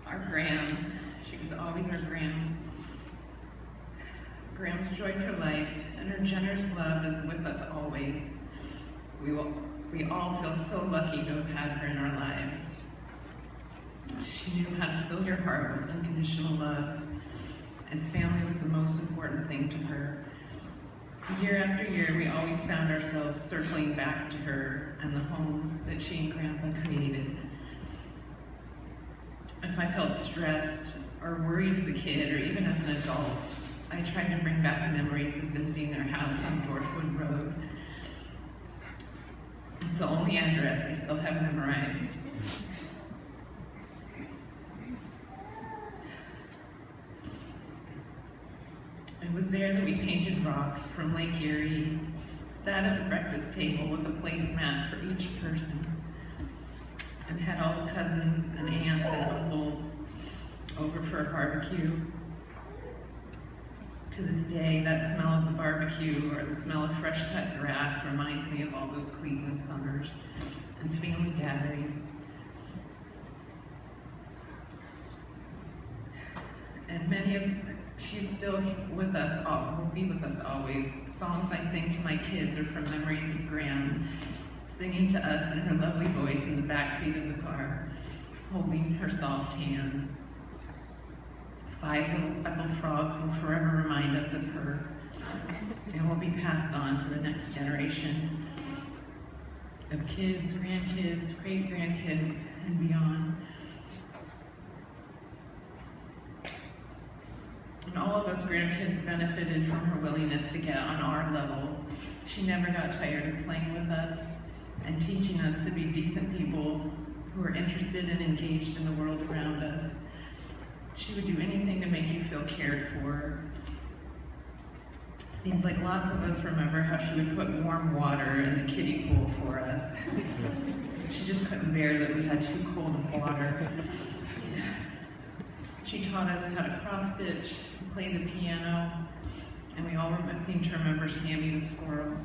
Our Graham, she was always our Graham. Graham's joy for life and her generous love is with us always. We all feel so lucky to have had her in our lives. She knew how to fill your heart with unconditional love, and family was the most important thing to her. Year after year, we always found ourselves circling back to her and the home that she and Grandpa created. If I felt stressed or worried as a kid, or even as an adult, I tried to bring back memories of visiting their house on Dorfwood Road. It's the only address I still have memorized. It was there that we painted rocks from Lake Erie, sat at the breakfast table with a placemat for each person, and had all the cousins and aunts and uncles over for a barbecue. To this day, that smell of the barbecue or the smell of fresh cut grass reminds me of all those Cleveland summers and family gatherings. And she's still with us, will be with us always. Songs I sing to my kids are from memories of Graham, singing to us in her lovely voice in the backseat of the car, holding her soft hands. 5 little speckled frogs will forever remind us of her and will be passed on to the next generation of kids, grandkids, great-grandkids, and beyond. And all of us grandkids benefited from her willingness to get on our level. She never got tired of playing with us and teaching us to be decent people who are interested and engaged in the world around us. She would do anything to make you feel cared for. Seems like lots of us remember how she would put warm water in the kiddie pool for us. She just couldn't bear that we had too cold of water. She taught us how to cross-stitch, play the piano, and we all seem to remember Sammy the squirrel.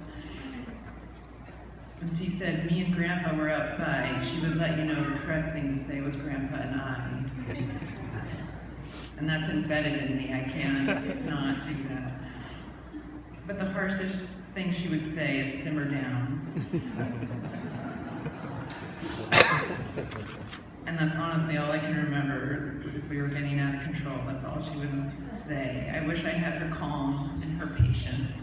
And if you said, me and Grandpa were outside, she would let you know the correct thing to say was Grandpa and I. And that's embedded in me, I can't not do that. But the harshest thing she would say is simmer down. And that's honestly all I can remember. If we were getting out of control, that's all she would say. I wish I had her calm and her patience.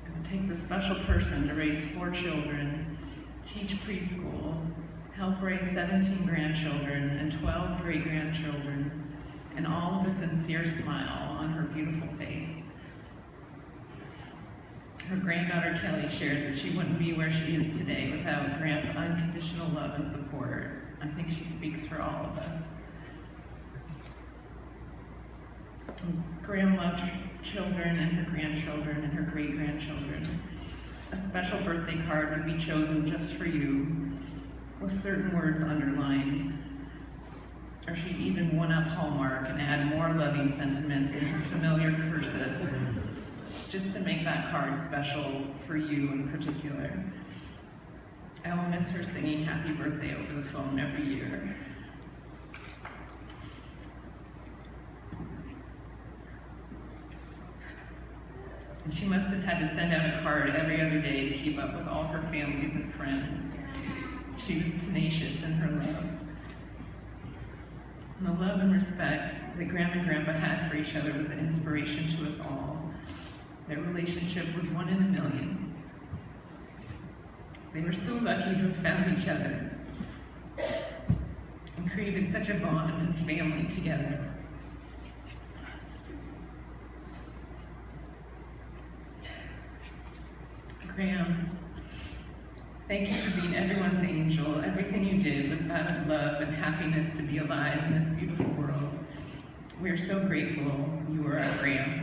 Because it takes a special person to raise 4 children, teach preschool, help raise 17 grandchildren and 12 great-grandchildren, and all with a sincere smile on her beautiful face. Her granddaughter Kelly shared that she wouldn't be where she is today without Graham's unconditional love and support. I think she speaks for all of us. Graham loved her children and her grandchildren and her great-grandchildren. A special birthday card would be chosen just for you, with certain words underlined. Or she'd even one-up Hallmark and add more loving sentiments in her familiar cursive, just to make that card special for you in particular. I will miss her singing happy birthday over the phone every year. And she must have had to send out a card every other day to keep up with all her families and friends. She was tenacious in her love. And the love and respect that Graham and Grandpa had for each other was an inspiration to us all. Their relationship was 1 in a million. They were so lucky to have found each other and created such a bond and family together. Graham, thank you for being everyone's angel. Everything you did was out of love and happiness to be alive in this beautiful world. We are so grateful you were our Graham.